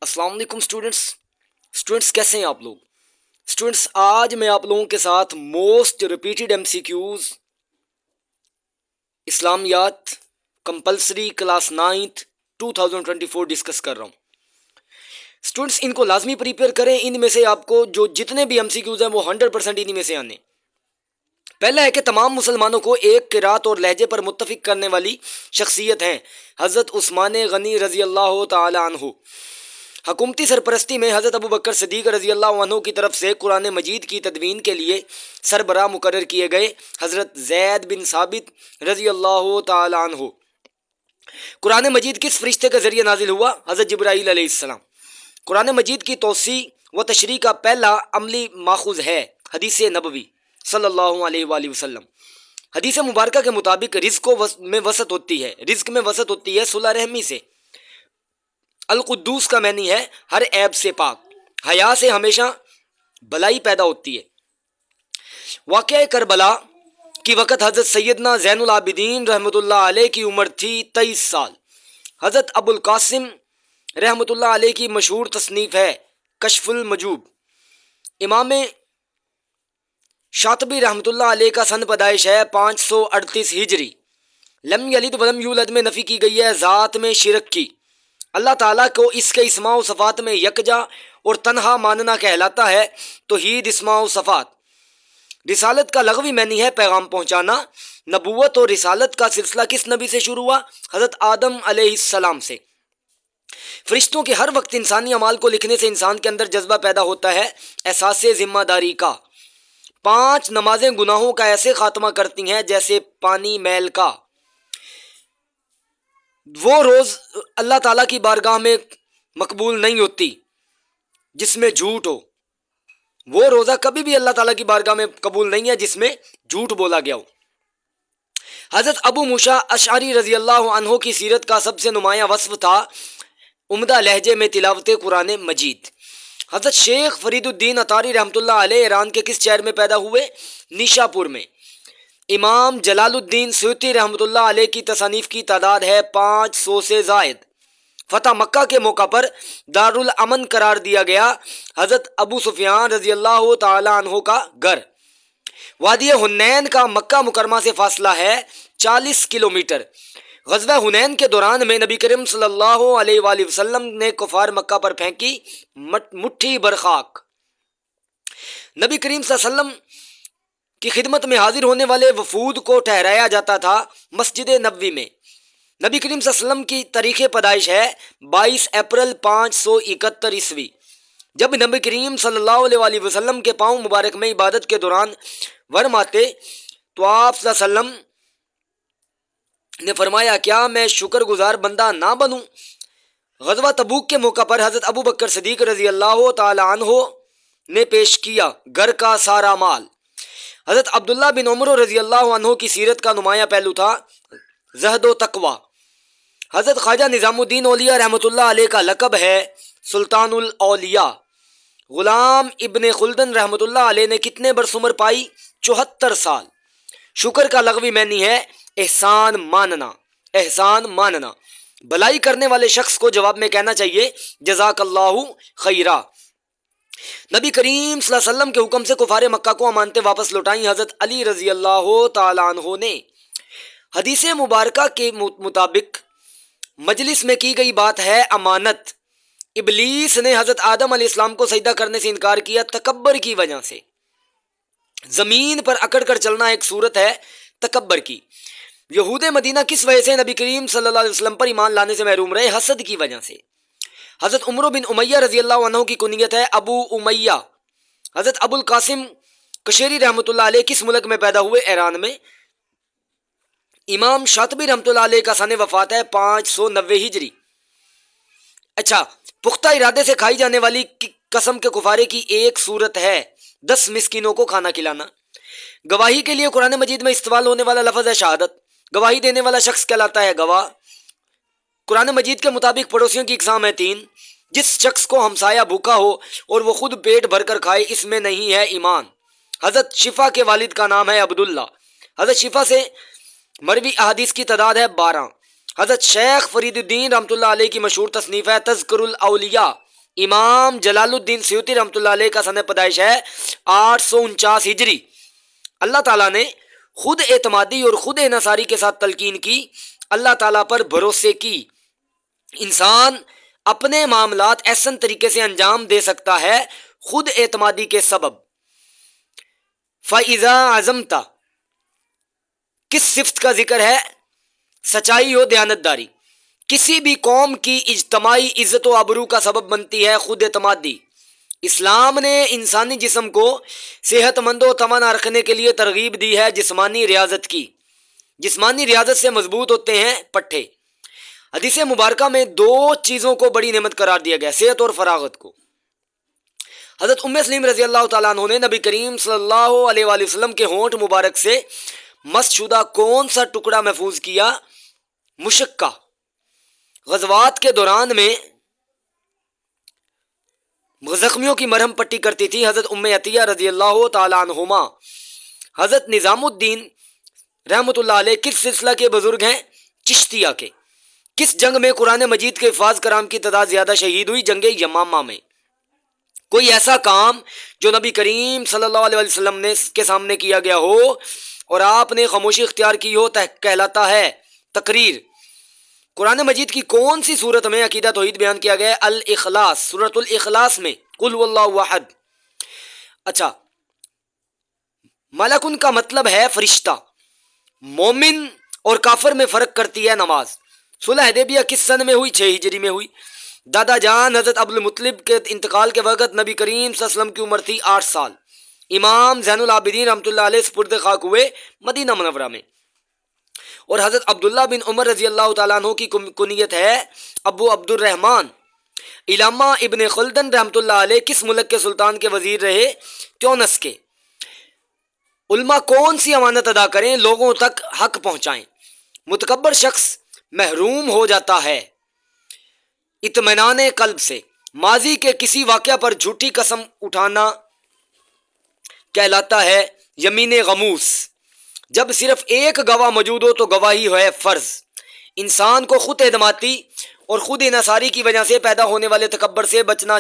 السلام علیکم اسٹوڈنٹس کیسے ہیں آپ لوگ؟ اسٹوڈنٹس آج میں آپ لوگوں کے ساتھ most repeated M C Qs اسلامیات کمپلسری کلاس 9th 2024 ڈسکس کر رہا ہوں۔ اسٹوڈنٹس ان کو لازمی پریپیئر کریں، ان میں سے آپ کو جو جتنے بھی ایم سی کیوز ہیں وہ 100% انہی میں سے آنے۔ پہلا ہے کہ تمام مسلمانوں کو ایک قرات اور لہجے پر متفق کرنے والی شخصیت ہیں حضرت عثمان غنی رضی اللہ تعالی عنہ۔ حکومتی سرپرستی میں حضرت ابو بکر صدیق رضی اللہ عنہ کی طرف سے قرآن مجید کی تدوین کے لیے سربراہ مقرر کیے گئے حضرت زید بن ثابت رضی اللہ تعالی عنہ۔ قرآن مجید کس فرشتے کے ذریعے نازل ہوا؟ حضرت جبرائیل علیہ السلام۔ قرآن مجید کی توسیع و تشریح کا پہلا عملی ماخوذ ہے حدیث نبوی صلی اللہ علیہ وآلہ وسلم۔ حدیث مبارکہ کے مطابق رزق میں وسعت ہوتی ہے صلح رحمی سے۔ القدوس کا معنی ہے ہر عیب سے پاک، حیا سے ہمیشہ بھلائی پیدا ہوتی ہے۔ واقعہ کربلا کی وقت حضرت سیدنا زین العابدین رحمۃ اللہ علیہ کی عمر تھی 23 سال۔ حضرت ابو القاسم رحمۃ اللہ علیہ کی مشہور تصنیف ہے کشف المجوب۔ امام شاطبی رحمۃ اللہ علیہ کا سن پیدائش ہے 538 ہجری۔ لم یلد ولم یولد میں نفی کی گئی ہے ذات میں شرک کی۔ اللہ تعالیٰ کو اس کے اسماء و صفات میں یکجا اور تنہا ماننا کہلاتا ہے توحید اسماء و صفات۔ رسالت کا لغوی معنی ہے پیغام پہنچانا۔ نبوت اور رسالت کا سلسلہ کس نبی سے شروع ہوا؟ حضرت آدم علیہ السلام سے۔ فرشتوں کے ہر وقت انسانی اعمال کو لکھنے سے انسان کے اندر جذبہ پیدا ہوتا ہے احساس ذمہ داری کا۔ 5 نمازیں گناہوں کا ایسے خاتمہ کرتی ہیں جیسے پانی میل کا۔ وہ روز اللہ تعالیٰ کی بارگاہ میں مقبول نہیں ہوتی جس میں جھوٹ ہو۔ وہ روزہ کبھی بھی اللہ تعالیٰ کی بارگاہ میں قبول نہیں ہے جس میں جھوٹ بولا گیا ہو۔ حضرت ابو موسیٰ اشعری رضی اللہ عنہ کی سیرت کا سب سے نمایاں وصف تھا عمدہ لہجے میں تلاوت قرآن مجید۔ حضرت شیخ فرید الدین اتاری رحمۃ اللہ علیہ ایران کے کس شہر میں پیدا ہوئے؟ نیشا پور میں۔ امام جلال الدین سیوطی رحمۃ اللہ علیہ کی تصانیف کی تعداد ہے 500 سے زائد۔ فتح مکہ کے موقع پر دارالامن قرار دیا گیا حضرت ابو سفیان رضی اللہ تعالی عنہ کا گھر۔ وادی حنین کا مکہ مکرمہ سے فاصلہ ہے 40 کلومیٹر۔ غزوہ حنین کے دوران میں نبی کریم صلی اللہ علیہ وآلہ وسلم نے کفار مکہ پر پھینکی مٹھی بھر خاک۔ نبی کریم صلی اللہ علیہ وسلم کی خدمت میں حاضر ہونے والے وفود کو ٹھہرایا جاتا تھا مسجد نبوی میں۔ نبی کریم صلی اللہ علیہ وسلم کی تاریخ پیدائش ہے 22 اپریل 571 عیسوی۔ جب نبی کریم صلی اللہ علیہ وآلہ وسلم کے پاؤں مبارک میں عبادت کے دوران ورم آتے تو آپ صلی اللہ علیہ وسلم نے فرمایا کیا میں شکر گزار بندہ نہ بنوں؟ غزوہ تبوک کے موقع پر حضرت ابو بکر صدیق رضی اللہ تعالی عنہ نے پیش کیا گھر کا سارا مال۔ حضرت عبداللہ بن عمر رضی اللہ عنہ کی سیرت کا نمایاں پہلو تھا زہد و تقوی۔ حضرت خواجہ نظام الدین اولیاء رحمۃ اللہ علیہ کا لقب ہے سلطان الاولیاء۔ غلام ابن خلدن رحمۃ اللہ علیہ نے کتنے برس عمر پائی؟ 74 سال۔ شکر کا لغوی معنی ہے احسان ماننا۔ بھلائی کرنے والے شخص کو جواب میں کہنا چاہیے جزاک اللہ خیرہ۔ نبی کریم صلی اللہ علیہ وسلم کے حکم سے کفار مکہ کو امانتیں واپس لوٹائیں حضرت علی رضی اللہ تعالی عنہ نے۔ حدیث مبارکہ کے مطابق مجلس میں کی گئی بات ہے امانت۔ ابلیس نے حضرت آدم علیہ السلام کو سجدہ کرنے سے انکار کیا تکبر کی وجہ سے۔ زمین پر اکڑ کر چلنا ایک صورت ہے تکبر کی۔ یہود مدینہ کس وجہ سے نبی کریم صلی اللہ علیہ وسلم پر ایمان لانے سے محروم رہے؟ حسد کی وجہ سے۔ حضرت عمر بن امیہ رضی اللہ عنہ کی کنیت ہے ابو امیہ۔ حضرت ابو القاسم کشیری رحمۃ اللہ علیہ کس ملک میں پیدا ہوئے؟ ایران میں۔ امام شاطبی رحمۃ اللہ علیہ کا سن وفات ہے 590 ہجری۔ اچھا، پختہ ارادے سے کھائی جانے والی قسم کے کفارے کی ایک صورت ہے 10 مسکینوں کو کھانا کھلانا۔ گواہی کے لیے قرآن مجید میں استعمال ہونے والا لفظ ہے شہادت۔ گواہی دینے والا شخص کہلاتا ہے گواہ۔ قرآن مجید کے مطابق پڑوسیوں کی اقسام ہے 3۔ جس شخص کو ہمسایہ بھوکا ہو اور وہ خود پیٹ بھر کر کھائے اس میں نہیں ہے ایمان۔ حضرت شفا کے والد کا نام ہے عبداللہ۔ حضرت شفا سے مروی احادیث کی تعداد ہے 12۔ حضرت شیخ فرید الدین رحمۃ اللہ علیہ کی مشہور تصنیف ہے تذکر الاولیاء۔ امام جلال الدین سیوطی رحمۃ اللہ علیہ کا سن پیدائش ہے 849 ہجری۔ اللہ تعالیٰ نے خود اعتمادی اور خود انحصاری کے ساتھ تلقین کی، اللہ تعالیٰ پر بھروسے کی۔ انسان اپنے معاملات احسن طریقے سے انجام دے سکتا ہے خود اعتمادی کے سبب۔ فَإِذَا عَزَمْتَ، کس صفت کا ذکر ہے؟ سچائی و دیانتداری۔ کسی بھی قوم کی اجتماعی عزت و آبرو کا سبب بنتی ہے خود اعتمادی۔ اسلام نے انسانی جسم کو صحت مند و توانا رکھنے کے لیے ترغیب دی ہے جسمانی ریاضت کی۔ جسمانی ریاضت سے مضبوط ہوتے ہیں پٹھے۔ حدیث مبارکہ میں دو چیزوں کو بڑی نعمت قرار دیا گیا، صحت اور فراغت کو۔ حضرت ام سلیم رضی اللہ تعالیٰ عنہ نے نبی کریم صلی اللہ علیہ وآلہ وسلم کے ہونٹ مبارک سے مس شدہ کون سا ٹکڑا محفوظ کیا؟ مشقہ۔ غزوات کے دوران میں زخمیوں کی مرہم پٹی کرتی تھی حضرت ام عطیہ رضی اللہ تعالیٰ عنہما۔ حضرت نظام الدین رحمۃ اللہ علیہ کس سلسلہ کے بزرگ ہیں؟ چشتیہ کے۔ کس جنگ میں قرآن مجید کے حفاظ کرام کی تعداد زیادہ شہید ہوئی؟ جنگ یمامہ میں۔ کوئی ایسا کام جو نبی کریم صلی اللہ علیہ وسلم نے کے سامنے کیا گیا ہو اور آپ نے خاموشی اختیار کی ہو کہلاتا ہے تقریر۔ قرآن مجید کی کون سی صورت میں عقیدہ توحید بیان کیا گیا ہے؟ الاخلاص، سورۃ الاخلاص میں قل هو اللہ احد۔ اچھا، ملکن کا مطلب ہے فرشتہ۔ مومن اور کافر میں فرق کرتی ہے نماز۔ صلح حدیبیہ کس سن میں ہوئی؟ 6 ہجری میں ہوئی۔ دادا جان حضرت عبدالمطلب کے انتقال کے وقت نبی کریم صلی اللہ علیہ وسلم کی عمر تھی 8 سال۔ امام زین العابدین رحمۃ اللہ علیہ سپرد خاک ہوئے مدینہ منورہ میں۔ اور حضرت عبداللہ بن عمر رضی اللہ تعالیٰ عنہ کی کنیت ہے ابو عبد الرحمن۔ علامہ ابن خلدن رحمۃ اللہ علیہ کس ملک کے سلطان کے وزیر رہے؟ تیونس کے۔ علماء کون سی امانت ادا کریں؟ لوگوں تک حق پہنچائیں۔ متکبر شخص محروم ہو جاتا ہے اطمینان قلب سے۔ ماضی کے کسی واقعہ پر جھوٹی قسم اٹھانا کہلاتا ہے یمین غموس۔ جب صرف ایک گواہ موجود ہو تو گواہی ہے فرض۔ انسان کو خود اعتمادی اور خود انحصاری کی وجہ سے پیدا ہونے والے تکبر سے بچنا